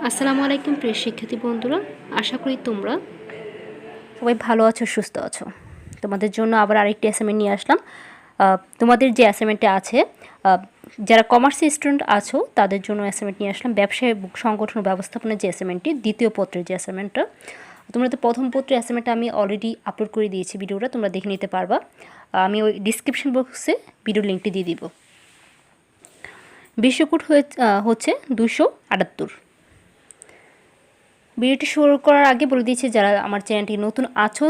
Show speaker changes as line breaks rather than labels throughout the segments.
আসসালামু আলাইকুম প্রিয় শিক্ষার্থী বন্ধুরা, আশা করি তোমরা সবাই ভালো আছো, সুস্থ আছো। তোমাদের জন্য আবার আরেকটি অ্যাসাইনমেন্ট নিয়ে আসলাম। তোমাদের যে অ্যাসাইনমেন্টটা আছে, যারা কমার্সের স্টুডেন্ট আছো তাদের জন্য অ্যাসাইনমেন্ট নিয়ে আসলাম। ব্যবসায় সংগঠন ব্যবস্থাপনার যে অ্যাসাইনমেন্টটি, দ্বিতীয় পত্রের যে অ্যাসাইনমেন্টটা। তোমরা তো প্রথম পত্রের অ্যাসাইনমেন্টটা আমি অলরেডি আপলোড করে দিয়েছি, ভিডিওটা তোমরা দেখে নিতে পারবা। আমি ওই ডিসক্রিপশন বক্সে ভিডিও লিঙ্কটি দিয়ে দিব। বিশ্বকোট হচ্ছে 278। ভিডিওটি শুরু করার আগে বলে দিয়েছি, যারা আমার চ্যানেলটি নতুন আছো,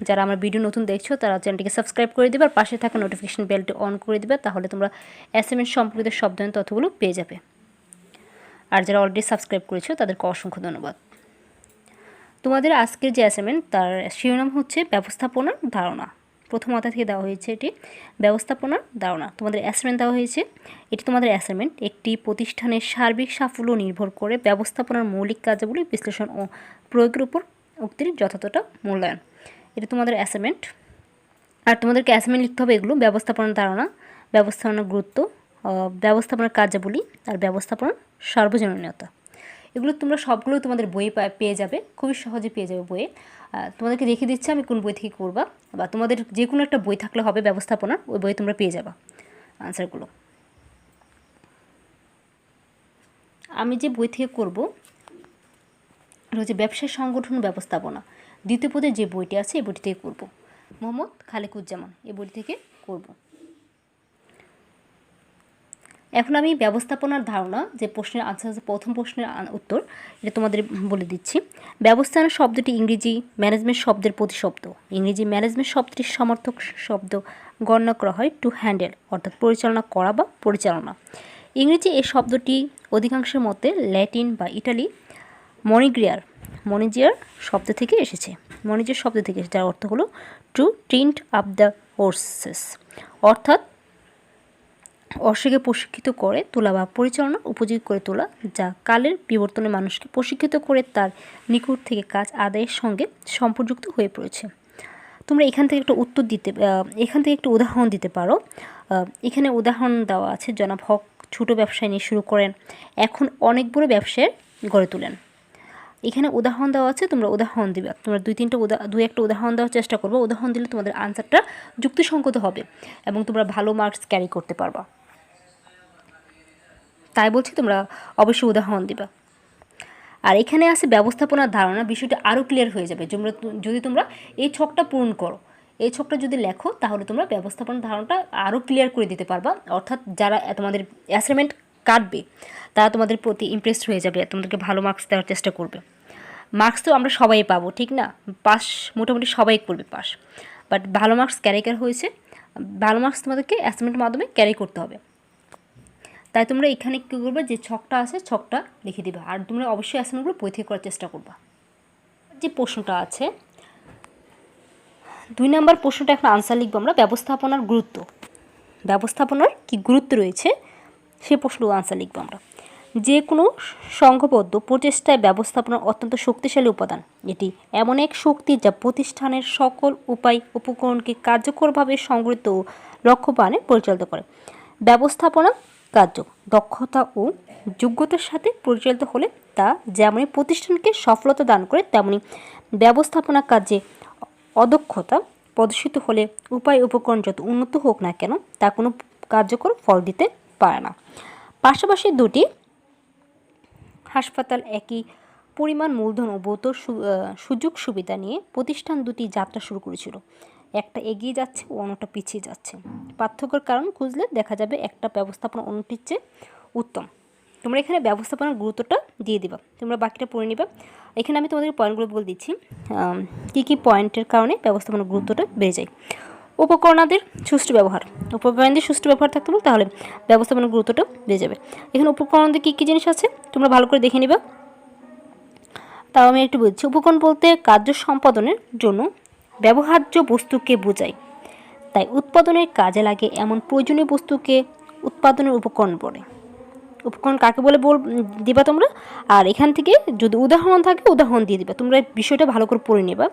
যারা আমার ভিডিও নতুন দেখছো, তারা চ্যানেলটিকে সাবস্ক্রাইব করে দেবে আর পাশে থাকা নোটিফিকেশন বেলটি অন করে দেবে, তাহলে তোমরা অ্যাসাইনমেন্ট সম্পর্কিত সব ধরনের তথ্যগুলো পেয়ে যাবে। আর যারা অলরেডি সাবস্ক্রাইব করেছো তাদেরকে অসংখ্য ধন্যবাদ। তোমাদের আজকের যে অ্যাসাইনমেন্ট, তার শিরোনাম হচ্ছে ব্যবস্থাপনার ধারণা। প্রথম অধ্যায় থেকে দেওয়া হয়েছে এটি ব্যবস্থাপনার ধারণা। তোমাদের অ্যাসাইনমেন্ট দেওয়া হয়েছে, এটি তোমাদের অ্যাসাইনমেন্ট। একটি প্রতিষ্ঠানের সার্বিক সাফল্য নির্ভর করে ব্যবস্থাপনার মৌলিক কার্যাবলী বিশ্লেষণ ও প্রয়োগের উপর উক্তির যথাযথটা মূল্যায়ন। এটা তোমাদের অ্যাসাইনমেন্ট। আর তোমাদেরকে অ্যাসাইনমেন্ট লিখতে হবে এগুলো: ব্যবস্থাপনার ধারণা, ব্যবস্থাপনার গুরুত্ব, ব্যবস্থাপনার কার্যাবলী আর ব্যবস্থাপনার সার্বজনীনতা। এগুলো তোমরা সবগুলো তোমাদের বইয়ে পেয়ে যাবে, খুবই সহজে পেয়ে যাবে বইয়ে। তোমাদেরকে দেখিয়ে দিচ্ছি আমি কোন বই থেকে করবা, বা তোমাদের যে কোনো একটা বই থাকলে হবে ব্যবস্থাপনার, ওই বইয়ে তোমরা পেয়ে যাবা আনসারগুলো। আমি যে বই থেকে করব এটা হচ্ছে ব্যবসায় সংগঠন ব্যবস্থাপনা, দ্বিতীয় পদের যে বইটি আছে এই বইটি থেকে করব। মোহাম্মদ খালেকুজ্জামান এই বইটি থেকে করব। এখন আমি ব্যবস্থাপনার ধারণা যে প্রশ্নের আনসার আছে, প্রথম প্রশ্নের উত্তর এটা তোমাদের বলে দিচ্ছি। ব্যবস্থাপনা শব্দটি ইংরেজি ম্যানেজমেন্ট শব্দের প্রতিশব্দ। ইংরেজি ম্যানেজমেন্ট শব্দটির সমার্থক শব্দ গণনা করা হয় টু হ্যান্ডেল, অর্থাৎ পরিচালনা করা বা পরিচালনা। ইংরেজি এই শব্দটি অধিকাংশের মতে ল্যাটিন বা ইটালি মনিজিয়ার শব্দ থেকে এসেছে। মনিজিয়ার শব্দ থেকে এসেছে, যার অর্থ হলো to train up the horses, অর্থাৎ অশ্বকে প্রশিক্ষিত করে তোলা বা পরিচালনার উপযোগী করে তোলা, যা কালের বিবর্তনে মানুষকে প্রশিক্ষিত করে তার নিকট থেকে কাজ আদায়ের সঙ্গে সম্পর্কযুক্ত হয়ে পড়েছে। তোমরা এখান থেকে একটা উদাহরণ দিতে পারো। এখানে উদাহরণ দেওয়া আছে, জনাব হক ছোটো ব্যবসায় নিয়ে শুরু করেন, এখন অনেক বড় ব্যবসায় গড়ে তোলেন। এখানে উদাহরণ দেওয়া আছে, তোমরা উদাহরণ দিবে। তোমরা দুই একটা উদাহরণ দেওয়ার চেষ্টা করবো। উদাহরণ দিলে তোমাদের আনসারটা যুক্তিসঙ্গত হবে এবং তোমরা ভালো মার্কস ক্যারি করতে পারবা। তাই বলছি তোমরা অবশ্যই উদাহরণ দিবা। আর এখানে আছে ব্যবস্থাপনার ধারণা, বিষয়টা আরও ক্লিয়ার হয়ে যাবে যদি তোমরা এই ছকটা পূরণ করো। এই ছকটা যদি লেখো তাহলে তোমরা ব্যবস্থাপনার ধারণাটা আরও ক্লিয়ার করে দিতে পারবা। অর্থাৎ যারা তোমাদের অ্যাসাইনমেন্ট কাটবে তারা তোমাদের প্রতি ইমপ্রেসড হয়ে যাবে, তোমাদেরকে ভালো মার্কস দেওয়ার চেষ্টা করবে। মার্কস তো আমরা সবাই পাবো, ঠিক না? পাস মোটামুটি সবাই করবে পাস, বাট ভালো মার্কস ক্যারি হয়েছে, ভালো মার্কস তোমাদেরকে অ্যাসাইনমেন্টের মাধ্যমে ক্যারি করতে হবে। তাই তোমরা এখানে কী করবে, যে ছকটা আছে ছকটা লিখে দিবা। আর তোমরা অবশ্যই অ্যাসাইনমেন্টগুলো বই থেকে করার চেষ্টা করবা। যে প্রশ্নটা আছে 2 নম্বর প্রশ্নটা, এখন আনসার লিখবো আমরা। ব্যবস্থাপনার কি গুরুত্ব রয়েছে সে প্রশ্নের আনসার লিখবো আমরা। যে কোনো সংঘবদ্ধ প্রচেষ্টায় ব্যবস্থাপনা অত্যন্ত শক্তিশালী উপাদান। এটি এমন এক শক্তি যা প্রতিষ্ঠানের সকল উপকরণকে কার্যকরভাবে সংগঠিত ও লক্ষ্যবানে পরিচালিত করে। ব্যবস্থাপনা কার্য দক্ষতা ও যোগ্যতার সাথে পরিচালিত হলে তা যেমনই প্রতিষ্ঠানকে সফলতা দান করে, তেমনি ব্যবস্থাপনা কার্যে অদক্ষতা প্রদর্শিত হলে উপকরণ যত উন্নত হোক না কেন তা কোনো কার্যকর ফল দিতে পারে না। পাশাপাশি দুটি হাসপাতাল একই পরিমাণ মূলধন ও ভৌত সুযোগ সুবিধা নিয়ে প্রতিষ্ঠান দুটি যাত্রা শুরু করেছিল। একটা এগিয়ে যাচ্ছে ও অন্যটা পিছিয়ে যাচ্ছে। পার্থক্যের কারণ খুঁজলে দেখা যাবে একটা ব্যবস্থাপনা অন্যটির চেয়ে উত্তম। তোমরা এখানে ব্যবস্থাপনার গুরুত্বটা দিয়ে দিবা, তোমরা বাকিটা পড়ে নিবা। এখানে আমি তোমাদের পয়েন্টগুলো বলে দিচ্ছি, কী পয়েন্টের কারণে ব্যবস্থাপনার গুরুত্বটা বেড়ে যায়। উপকরণাদের সুষ্ঠু ব্যবহার, উপকরণদের সুষ্ঠু ব্যবহার থাকতে হবে, তাহলে ব্যবস্থাপনার গুরুত্বটা বেড়ে যাবে। এখানে উপকরণদের কী জিনিস আছে তোমরা ভালো করে দেখে নিবা। তাও আমি একটু বলছি। উপকরণ বলতে কার্য সম্পাদনের জন্য ব্যবহার্য বস্তুকে বোঝায়, তাই উৎপাদনের কাজে লাগে এমন প্রয়োজনীয় বস্তুকে উৎপাদনের উপকরণ বলে। উপকরণ কাকে বলে দিবা তোমরা। আর এখান থেকে যদি উদাহরণ থাকে উদাহরণ দিয়ে দিবা। তোমরা বিষয়টা ভালো করে পড়ে নেবা।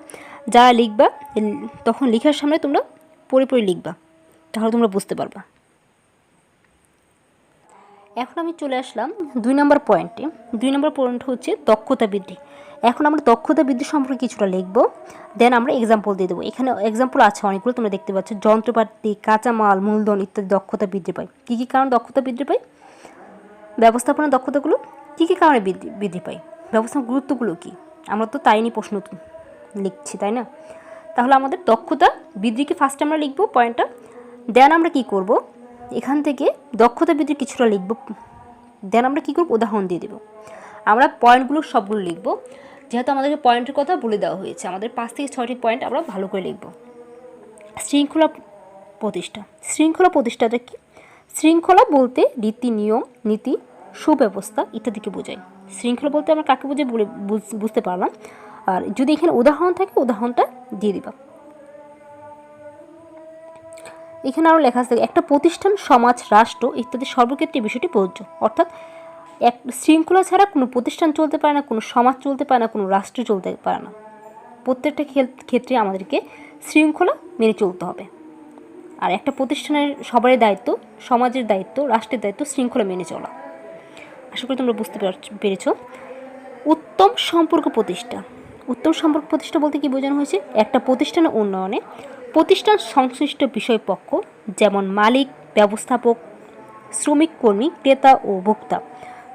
যারা লিখবা তখন লেখার সামনে তোমরা পড়ে লিখবা, তাহলে তোমরা বুঝতে পারবা। এখন আমি চলে আসলাম 2 নম্বর পয়েন্টে। 2 নম্বর পয়েন্ট হচ্ছে দক্ষতা বৃদ্ধি। এখন আমরা দক্ষতা বৃদ্ধি সম্পর্কে কিছুটা লিখব, দেন আমরা এক্সাম্পল দিয়ে দেবো। এখানে এক্সাম্পল আছে অনেকগুলো, তোমরা দেখতে পাচ্ছ। যন্ত্রপাতি, কাঁচামাল, মূলধন ইত্যাদি দক্ষতা বৃদ্ধি পায়। কী কী কারণ দক্ষতা বৃদ্ধি পায়? ব্যবস্থাপনার দক্ষতাগুলো কী কী কারণে বৃদ্ধি পায়? ব্যবস্থাপনার গুরুত্বগুলো কী? আমরা তো তাই নিয়ে প্রশ্ন লিখছি, তাই না? তাহলে আমাদের দক্ষতা বৃদ্ধিকে ফার্স্টে আমরা লিখব পয়েন্টটা, দেন আমরা কী করব, এখান থেকে দক্ষতা বৃদ্ধির কিছুটা লিখব, দেন আমরা কী করব, উদাহরণ দিয়ে দেব। আমরা পয়েন্টগুলো সবগুলো লিখব, যেহেতু আমাদেরকে পয়েন্টের কথা বলে দেওয়া হয়েছে। আমাদের 5 থেকে 6টি পয়েন্ট আমরা ভালো করে লিখব। শৃঙ্খলা প্রতিষ্ঠা। শৃঙ্খলা প্রতিষ্ঠাটা কি? শৃঙ্খলা বলতে রীতি, নিয়ম, নীতি, সুব্যবস্থা ইত্যাদিকে বোঝায়। শৃঙ্খলা বলতে আমরা কাকে বোঝাই বলে বুঝতে পারলাম। আর যদি এখানে উদাহরণ থাকে, উদাহরণটা দিয়ে দিবা। এখানে আরও লেখা আছে, একটা প্রতিষ্ঠান, সমাজ, রাষ্ট্র ইত্যাদি সর্বক্ষেত্রে বিষয়টি প্রযোজ্য। অর্থাৎ এক শৃঙ্খলা ছাড়া কোনো প্রতিষ্ঠান চলতে পারে না, কোনো সমাজ চলতে পারে না, কোনো রাষ্ট্র চলতে পারে না। প্রত্যেকটা ক্ষেত্রে আমাদেরকে শৃঙ্খলা মেনে চলতে হবে। আর একটা প্রতিষ্ঠানের সবারই দায়িত্ব, সমাজের দায়িত্ব, রাষ্ট্রের দায়িত্ব শৃঙ্খলা মেনে চলা। আশা করি তোমরা বুঝতে পেরেছ। উত্তম সম্পর্ক প্রতিষ্ঠা। উত্তম সম্পর্ক প্রতিষ্ঠা বলতে কি বোঝানো হয়েছে? একটা প্রতিষ্ঠানের উন্নয়নে প্রতিষ্ঠান সংশ্লিষ্ট বিষয়পক্ষ, যেমন মালিক, ব্যবস্থাপক, শ্রমিক, কর্মী, ক্রেতা ও ভোক্তা,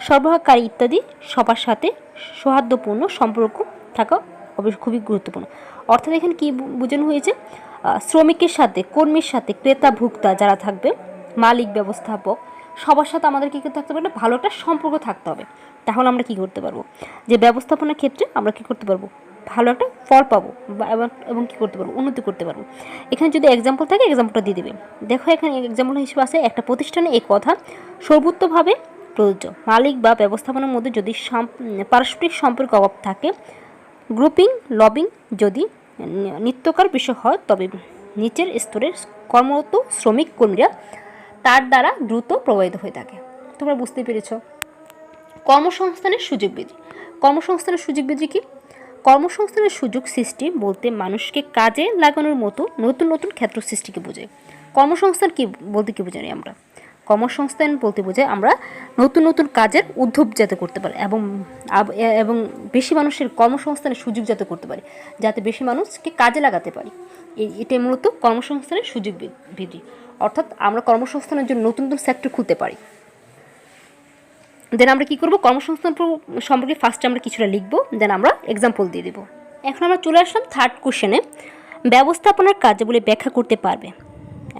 সরবরাহকারী ইত্যাদি সবার সাথে সৌহার্দ্যপূর্ণ সম্পর্ক থাকা খুবই গুরুত্বপূর্ণ। অর্থাৎ এখানে কী বোঝানো হয়েছে? শ্রমিকের সাথে, কর্মীর সাথে, ক্রেতা, ভোক্তা যারা থাকবে, মালিক, ব্যবস্থাপক, সবার সাথে আমাদের কী থাকতে হবে? ভালো একটা সম্পর্ক থাকতে হবে। তাহলে আমরা কী করতে পারবো? যে ব্যবস্থাপনার ক্ষেত্রে আমরা কী করতে পারবো? ভালো একটা ফল পাবো এবং কী করতে পারবো? উন্নতি করতে পারবো। এখানে যদি এক্সাম্পল থাকে, এক্সাম্পলটা দিয়ে দেবে। দেখো এখানে এক্সাম্পল হিসেবে আছে, একটা প্রতিষ্ঠানে এই কথা সর্বোত্তভাবে প্রযোজ্য। মালিক বা ব্যবস্থাপনার মধ্যে যদি পারস্পরিক সম্পর্ক অভাব থাকে, গ্রুপিং, লবিং যদি নিত্যকার বিষয় হয়, তবে নিচের স্তরের কর্মরত শ্রমিক কর্মীরা তার দ্বারা দ্রুত প্রভাবিত হয়ে থাকে। তোমরা বুঝতে পেরেছ। কর্মসংস্থানের সুযোগ বৃদ্ধি। কর্মসংস্থানের সুযোগ বৃদ্ধি কি? কর্মসংস্থানের সুযোগ সৃষ্টি বলতে মানুষকে কাজে লাগানোর মতো নতুন নতুন ক্ষেত্র সৃষ্টিকে বোঝায়। কর্মসংস্থান কি বলতে কি বোঝাই আমরা? কর্মসংস্থান বলতে বোঝায় আমরা নতুন নতুন কাজের উদ্যোগ যাতে করতে পারি এবং বেশি মানুষের কর্মসংস্থানের সুযোগ যাতে করতে পারি, যাতে বেশি মানুষকে কাজে লাগাতে পারি। এটাই মূলত কর্মসংস্থানের সুযোগ বৃদ্ধি। অর্থাৎ আমরা কর্মসংস্থানের জন্য নতুন নতুন সেক্টর খুলতে পারি। দেন আমরা কী করবো? কর্মসংস্থান সম্পর্কে ফার্স্টে আমরা কিছুটা লিখবো, দেন আমরা এক্সাম্পল দিয়ে দেবো। এখন আমরা চলে আসলাম থার্ড কোশ্চেনে, ব্যবস্থাপনার কার্যাবলী ব্যাখ্যা করতে পারবে।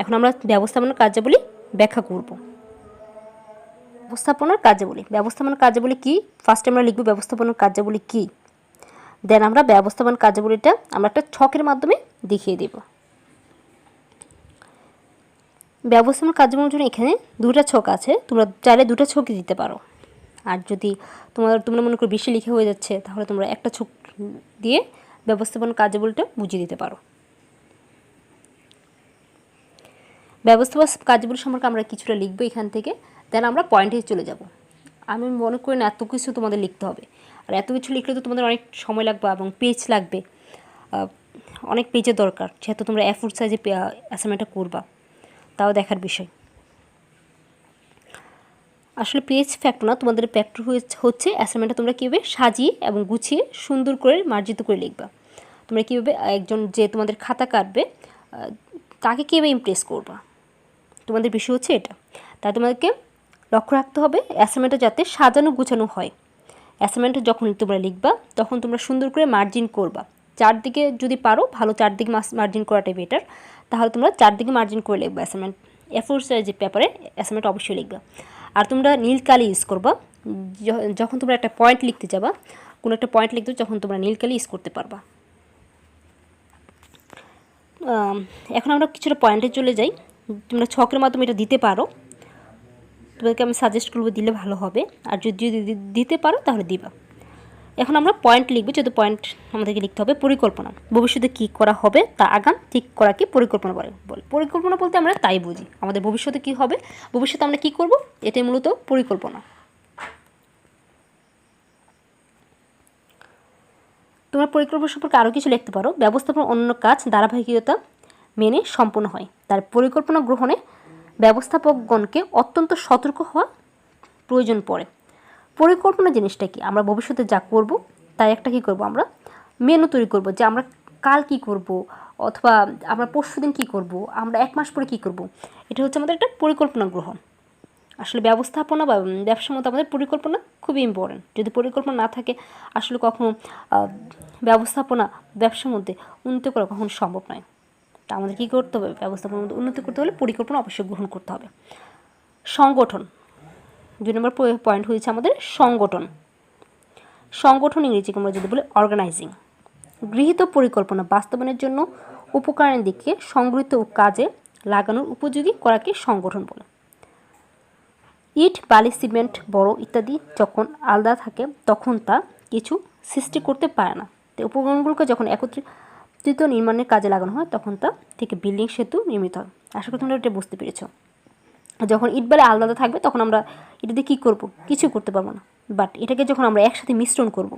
এখন আমরা ব্যবস্থাপনার কার্যাবলী ব্যাখ্যা করব। ব্যবস্থাপনার কার্যাবলী কী? ফার্স্টে আমরা লিখব ব্যবস্থাপনার কার্যাবলী কী, দেন আমরা ব্যবস্থাপনার কার্যাবলীটা আমরা একটা ছকের মাধ্যমে দেখিয়ে দেব। ব্যবস্থাপনার কার্যাবলীর জন্য এখানে 2টা ছক আছে, তোমরা চাইলে 2টা ছকই দিতে পারো। আর যদি তোমরা মনে করো বেশি লিখে হয়ে যাচ্ছে, তাহলে তোমরা একটা ছক দিয়ে ব্যবস্থাপনার কার্যাবলীটা বুঝিয়ে দিতে পারো। ব্যবস্থাপনা কার্যাবলী সম্পর্কে আমরা কিছুটা লিখবো এখান থেকে, দেন আমরা পয়েন্টে চলে যাব। আমি মনে করি না এত কিছু তোমাদের লিখতে হবে, আর এত কিছু লিখলে তো তোমাদের অনেক সময় লাগবে এবং পেজ লাগবে, অনেক পেজের দরকার, যেহেতু তোমরা A4 সাইজে অ্যাসাইনমেন্টটা করবা, তাও দেখার বিষয়। আসলে পেজ ফ্যাক্টর না, তোমাদের ফ্যাক্টর হচ্ছে অ্যাসাইনমেন্টটা তোমরা কীভাবে সাজিয়ে এবং গুছিয়ে সুন্দর করে মার্জিত করে লিখবা। তোমরা কীভাবে একজন যে তোমাদের খাতা কাটবে তাকে কীভাবে ইমপ্রেস করবা, তোমাদের বিষয় হচ্ছে এটা। তাই তোমাদেরকে লক্ষ্য রাখতে হবে অ্যাসাইনমেন্টটা যাতে সাজানো গুছানো হয়। অ্যাসাইনমেন্টটা যখন তোমরা লিখবা তখন তোমরা সুন্দর করে মার্জিন করবা। চারদিকে যদি পারো ভালো, চারদিকে মার্জিন করাটাই বেটার। তাহলে তোমরা চারদিকে মার্জিন করে লিখবা অ্যাসাইনমেন্ট। A4 সাইজের পেপারে অ্যাসাইনমেন্ট অবশ্যই লিখবা। আর তোমরা নীল কালি ইউজ করবা। যখন তোমরা একটা পয়েন্ট লিখতে যাবা, কোনো একটা পয়েন্ট লিখতে যখন তোমরা নীল কালি ইউজ করতে পারবা। এখন আমরা কিছুটা পয়েন্টে চলে যাই। তোমরা ছকের মাধ্যমে এটা দিতে পারো, তোমাদেরকে আমি সাজেস্ট করবো দিলে ভালো হবে। আর যদি দিতে পারো তাহলে দিবা। এখন আমরা পয়েন্ট লিখবো, যেহেতু পয়েন্ট আমাদেরকে লিখতে হবে। পরিকল্পনা, ভবিষ্যতে কী করা হবে তা আগাম ঠিক করাকে পরিকল্পনা বলে। পরিকল্পনা বলতে আমরা তাই বুঝি আমাদের ভবিষ্যতে কী হবে, ভবিষ্যতে আমরা কী করব, এটাই মূলত পরিকল্পনা। তোমরা পরিকল্পনা সম্পর্কে আরও কিছু লিখতে পারো। ব্যবস্থাপনা অন্য কাজ ধারাবাহিকতা মেনে সম্পন্ন হয়, তার পরিকল্পনা গ্রহণে ব্যবস্থাপকগণকে অত্যন্ত সতর্ক হওয়া প্রয়োজন পড়ে। পরিকল্পনা জিনিসটা কি, আমরা ভবিষ্যতে যা করব তাই একটা কী করব, আমরা মেনু তৈরি করব যে আমরা কাল কী করব, অথবা আমরা পরশুদিন কী করব, আমরা 1 মাস পরে কী করব। এটা হচ্ছে আমাদের একটা পরিকল্পনা গ্রহণ। আসলে ব্যবস্থাপনা বা ব্যবসার মধ্যে আমাদের পরিকল্পনা খুবই ইম্পর্টেন্ট। যদি পরিকল্পনা না থাকে আসলে কখনো ব্যবস্থাপনা ব্যবসার মধ্যে উন্নতি করা কখনো সম্ভব নয়। তা আমাদের কী করতে হবে, ব্যবস্থাপনার মধ্যে উন্নতি করতে হলে পরিকল্পনা অবশ্যই গ্রহণ করতে হবে। সংগঠন, 2 নম্বর পয়েন্ট হয়েছে আমাদের সংগঠন। সংগঠন ইংরেজিকে আমরা যদি বলি অর্গানাইজিং। গৃহীত পরিকল্পনা বাস্তবায়নের জন্য উপকরণের দিকে সংগৃহীত ও কাজে লাগানোর উপযোগী করাকে সংগঠন বলে। ইট, বালি, সিমেন্ট, বড় ইত্যাদি যখন আলাদা থাকে তখন তা কিছু সৃষ্টি করতে পারে না। তো উপকরণগুলোকে যখন একত্রিত নির্মাণের কাজে লাগানো হয় তখন তা থেকে বিল্ডিং, সেতু নির্মিত হয়। আশা করি তোমরা এটা বুঝতে পেরেছ। যখন ইট বালি আলাদা থাকবে তখন আমরা এটা দিয়ে কী করবো, কিছু করতে পারবো না। বাট এটাকে যখন আমরা একসাথে মিশ্রণ করব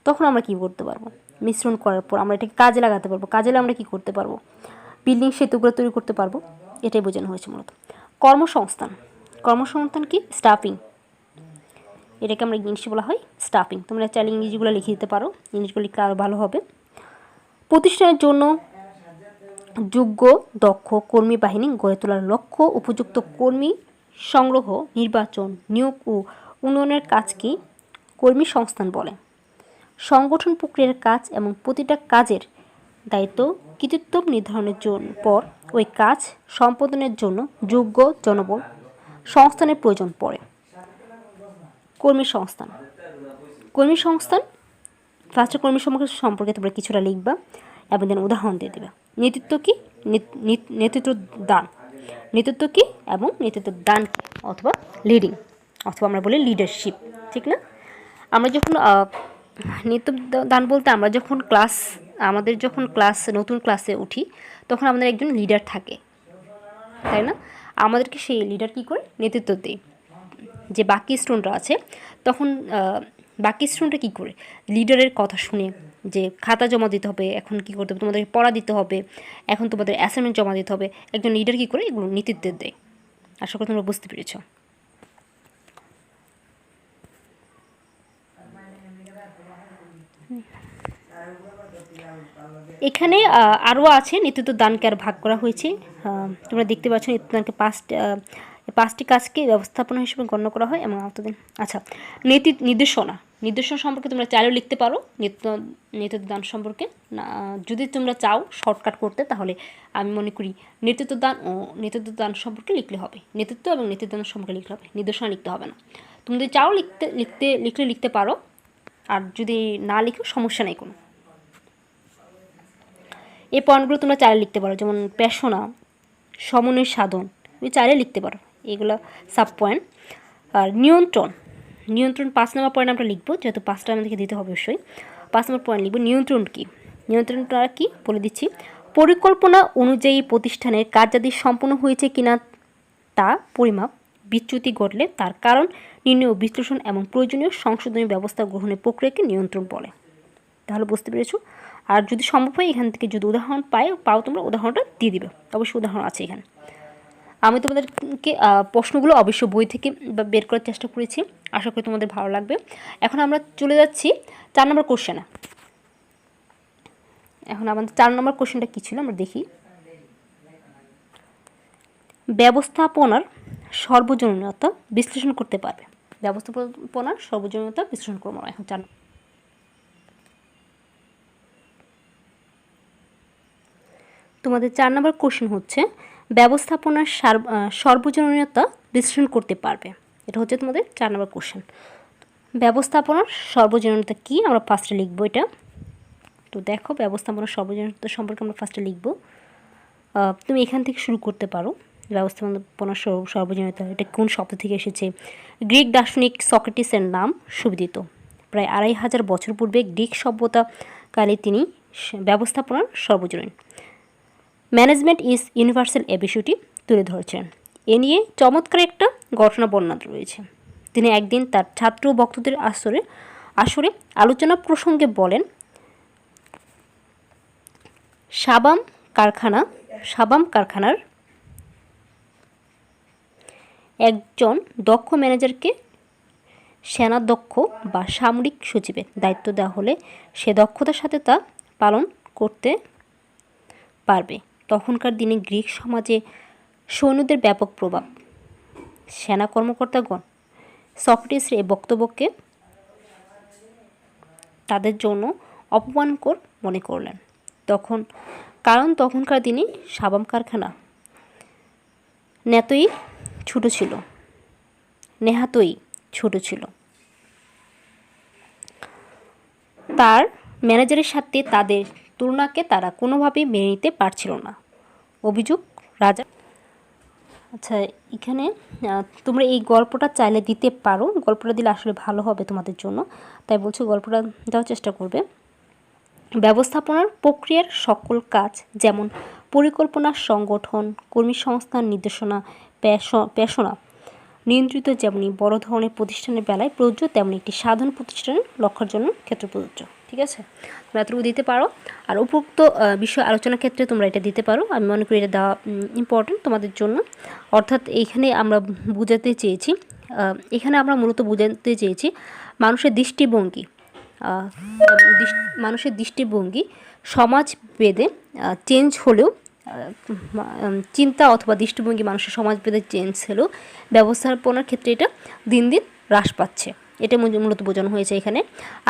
তখন আমরা কী করতে পারবো, মিশ্রণ করার পর আমরা এটাকে কাজে লাগাতে পারবো। কাজে আমরা কী করতে পারবো, বিল্ডিং, সেতুগুলো তৈরি করতে পারবো। এটাই বোঝানো হয়েছে মূলত। কর্মসংস্থান, কর্মসংস্থান কি, স্টাফিং। এটাকে আমরা ইংলিশে বলা হয় স্টাফিং। তোমরা চাইলে ইংরেজিগুলো লিখে দিতে পারো, ইংলিশগুলো লিখলে আরও ভালো হবে। প্রতিষ্ঠানের জন্য যোগ্য দক্ষ কর্মী বাহিনী গড়ে তোলার লক্ষ্য উপযুক্ত কর্মী সংগ্রহ, নির্বাচন, নিয়োগ ও উন্নয়নের কাজকে কর্মী সংস্থান বলে। সংগঠন প্রক্রিয়ার কাজ এবং প্রতিটা কাজের দায়িত্ব কৃতিত্ব নির্ধারণের পর ওই কাজ সম্পাদনের জন্য যোগ্য জনবল সংস্থানের প্রয়োজন পড়ে। কর্মী সংস্থান, কর্মী সংস্থান ফার্স্টে কর্মী সম্পর্কে তোমরা কিছুটা লিখবা এবং দেন উদাহরণ দিয়ে দেবে। নেতৃত্ব কি, নেতৃত্ব দান। নেতৃত্ব কি এবং নেতৃত্ব দান কি, অথবা লিডিং, অথবা আমরা বলি লিডারশিপ, ঠিক না? আমরা যখন নেতৃত্ব দান বলতে আমরা যখন আমাদের যখন নতুন ক্লাসে উঠি তখন আমাদের একজন লিডার থাকে, তাই না? আমাদেরকে সেই লিডার কী করে, নেতৃত্ব দেয়। যে বাকি স্টুডেন্টরা আছে তখন বাকি স্টুডেন্টরা কী করে, লিডারের কথা শুনে যে খাতা জমা দিতে হবে, এখন কী করতে হবে, তোমাদের পড়া দিতে হবে, এখন তোমাদের অ্যাসাইনমেন্ট জমা দিতে হবে, একজন লিডার কী করে এগুলো নেতৃত্ব দেয়। আশা করি তোমরা বুঝতে পেরেছ। এখানে আরও আছে নেতৃত্ব দানকে আর ভাগ করা হয়েছে। তোমরা দেখতে পাচ্ছ নেতৃত্ব দানকে 5টি কাজকে ব্যবস্থাপনা হিসেবে গণ্য করা হয় এবং আওতাধীন। আচ্ছা, নির্দেশনা সম্পর্কে তোমরা চাইলেও লিখতে পারো নেতৃত্ব দান সম্পর্কে। যদি তোমরা চাও শর্টকাট করতে তাহলে আমি মনে করি নেতৃত্ব দান সম্পর্কে লিখলে হবে, নেতৃত্ব এবং নেতৃত্ব দান সম্পর্কে লিখলে হবে, নির্দেশনা লিখতে হবে না। তুমি যদি চাও লিখতে পারো, আর যদি না লিখো সমস্যা নেই কোনো। এই পয়েন্টগুলো তোমরা চাইলে লিখতে পারো, যেমন পেশনা, সমন্বয়ের সাধন, তুমি চাইলে লিখতে পারো, এগুলো সাব পয়েন্ট। আর নিয়ন্ত্রণ 5 নম্বর পয়েন্ট আমরা লিখবো, যেহেতু 5টা আমাদেরকে দিতে হবে অবশ্যই। 5 নম্বর পয়েন্ট লিখবো নিয়ন্ত্রণ কী। নিয়ন্ত্রণটা কি বলে দিচ্ছি, পরিকল্পনা অনুযায়ী প্রতিষ্ঠানের কার্যাদি সম্পন্ন হয়েছে কিনা তা পরিমাপ, বিচ্যুতি ঘটলে তার কারণ নির্ণয় ও বিশ্লেষণ এবং প্রয়োজনীয় সংশোধনী ব্যবস্থা গ্রহণের প্রক্রিয়াকে নিয়ন্ত্রণ বলে। তাহলে বুঝতে পেরেছো। আর যদি সম্ভব হয় এখান থেকে যদি উদাহরণ পাও তোমরা উদাহরণটা দিয়ে দিবে, অবশ্যই উদাহরণ আছে এখানে। আমি তোমাদেরকে প্রশ্নগুলো অবশ্য বই থেকে বের করার চেষ্টা করেছি, আশা করি তোমাদের ভালো লাগবে। এখন আমরা চলে যাচ্ছি 4 নম্বর কোশ্চেনে। এখন আমাদের 4 নম্বর কোশ্চেনটা কী ছিল আমরা দেখি। ব্যবস্থাপনার সর্বজনীনতা বিশ্লেষণ করতে পারবে। ব্যবস্থাপনার সর্বজনীনতা বিশ্লেষণ করবো এখন 4। তোমাদের 4 নম্বর কোশ্চেন হচ্ছে ব্যবস্থাপনার সর্বজনীনতা বিশ্লেষণ করতে পারবে। এটা হচ্ছে তোমাদের 4 নম্বর কোশ্চেন। ব্যবস্থাপনার সর্বজনীনতা কি আমরা ফার্স্টে লিখবো এটা। তো দেখো ব্যবস্থাপনার সর্বজনীনতা সম্পর্কে আমরা ফার্স্টে লিখবো। তুমি এখান থেকে শুরু করতে পারো। ব্যবস্থাপনার সর্বজনীনতা এটা কোন শব্দ থেকে এসেছে? গ্রিক দার্শনিক সক্রেটিসের নাম সুবিদিত। প্রায় 2500 বছর পূর্বে গ্রিক সভ্যতাকালে তিনি ব্যবস্থাপনার সর্বজনীন, ম্যানেজমেন্ট ইজ ইউনিভার্সাল এ বিষয়টি তুলে ধরেছেন। এ নিয়ে চমৎকার একটা ঘটনা বর্ণনা রয়েছে। তিনি একদিন তার ছাত্র ভক্তদের আসরে আলোচনা প্রসঙ্গে বলেন, সাবাম কারখানার একজন দক্ষ ম্যানেজারকে সেনাধ্যক্ষ বা সামরিক সচিবের দায়িত্ব দেওয়া হলে সে দক্ষতার সাথে তা পালন করতে পারবে। তখনকার দিনে গ্রিক সমাজে সৈন্যদের ব্যাপক প্রভাব। সেনা কর্মকর্তাগণ সক্রেটিসের এই বক্তব্যকে তাদের জন্য অপমানকর মনে করলেন। কারণ তখনকার দিনে সাবান কারখানা নেহাতই ছোট ছিল। তার ম্যানেজারের সাথে তাদের তুলনাকে তারা কোনোভাবেই মেনে নিতে পারছিল না। অভিযোগ রাজা। আচ্ছা, এখানে তোমরা এই গল্পটা চাইলে দিতে পারো, গল্পটা দিলে আসলে ভালো হবে তোমাদের জন্য, তাই বলছি গল্পটা দেওয়ার চেষ্টা করবে। ব্যবস্থাপনার প্রক্রিয়ার সকল কাজ যেমন পরিকল্পনা, সংগঠন, কর্মী সংস্থান, নির্দেশনা, পেশনা নিয়ন্ত্রিত যেমনি বড় ধরনের প্রতিষ্ঠানের বেলায় প্রযোজ্য, তেমনি একটি সাধারণ প্রতিষ্ঠানের লক্ষ্যের জন্য ক্ষেত্রে প্রযোজ্য। ঠিক আছে, তোমরা এতটুকু দিতে পারো। আর উপরোক্ত বিষয় আলোচনার ক্ষেত্রে তোমরা এটা দিতে পারো, আমি মনে করি এটা দেওয়া ইম্পর্টেন্ট তোমাদের জন্য। অর্থাৎ এখানে আমরা মূলত বোঝাতে চেয়েছি মানুষের দৃষ্টিভঙ্গি সমাজভেদে চেঞ্জ হলেও চিন্তা অথবা দৃষ্টিভঙ্গি মানুষের সমাজভেদে চেঞ্জ হলেও ব্যবস্থাপনার ক্ষেত্রে এটা দিন দিন হ্রাস পাচ্ছে, এটা মূলত বোঝানো হয়েছে এখানে।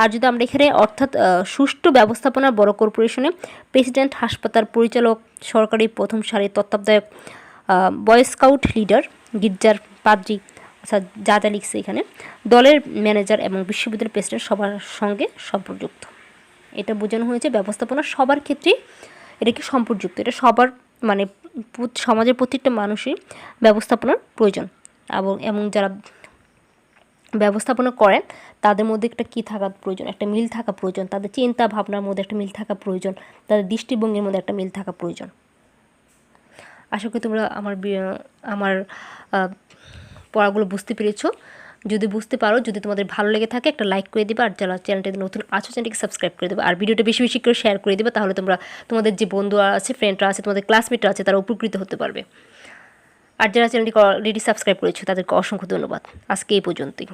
আর যদি আমরা এখানে অর্থাৎ সুষ্ঠু ব্যবস্থাপনার বড় কর্পোরেশনে প্রেসিডেন্ট, হাসপাতাল পরিচালক, সরকারি প্রথম সারির তত্ত্বাবধায়ক, বয় স্কাউট লিডার, গির্জার পাদ্রী, যা লিখছে এখানে, দলের ম্যানেজার এবং বিশ্ববিদ্যালয়ের প্রেসিডেন্ট সবার সঙ্গে সম্পর্কযুক্ত। এটা বোঝানো হয়েছে ব্যবস্থাপনা সবার ক্ষেত্রেই এটা কি সম্পর্কযুক্ত, এটা সবার মানে সমাজের প্রত্যেকটা মানুষই ব্যবস্থাপনার প্রয়োজন, এবং যারা ব্যবস্থাপনা করেন তাদের মধ্যে একটা কী থাকা প্রয়োজন, একটা মিল থাকা প্রয়োজন, তাদের চিন্তা ভাবনার মধ্যে একটা মিল থাকা প্রয়োজন, তাদের দৃষ্টিভঙ্গির মধ্যে একটা মিল থাকা প্রয়োজন। আশা করি তোমরা আমার পড়াগুলো বুঝতে পেরেছো। যদি বুঝতে পারো, যদি তোমাদের ভালো লেগে থাকে একটা লাইক করে দিবে, আর যারা চ্যানেলটিতে নতুন আছো চ্যানেলটিকে সাবস্ক্রাইব করে দেবে, আর ভিডিওটা বেশি বেশি করে শেয়ার করে দেবে, তাহলে তোমাদের যে বন্ধুরা আছে, ফ্রেন্ডরা আছে, তোমাদের ক্লাসমেটরা আছে, তারা উপকৃত হতে পারবে। আর যারা চ্যানেলটিকে অলরেডি সাবস্ক্রাইব করেছো তাদেরকে অসংখ্য ধন্যবাদ। আজকে এই পর্যন্তই।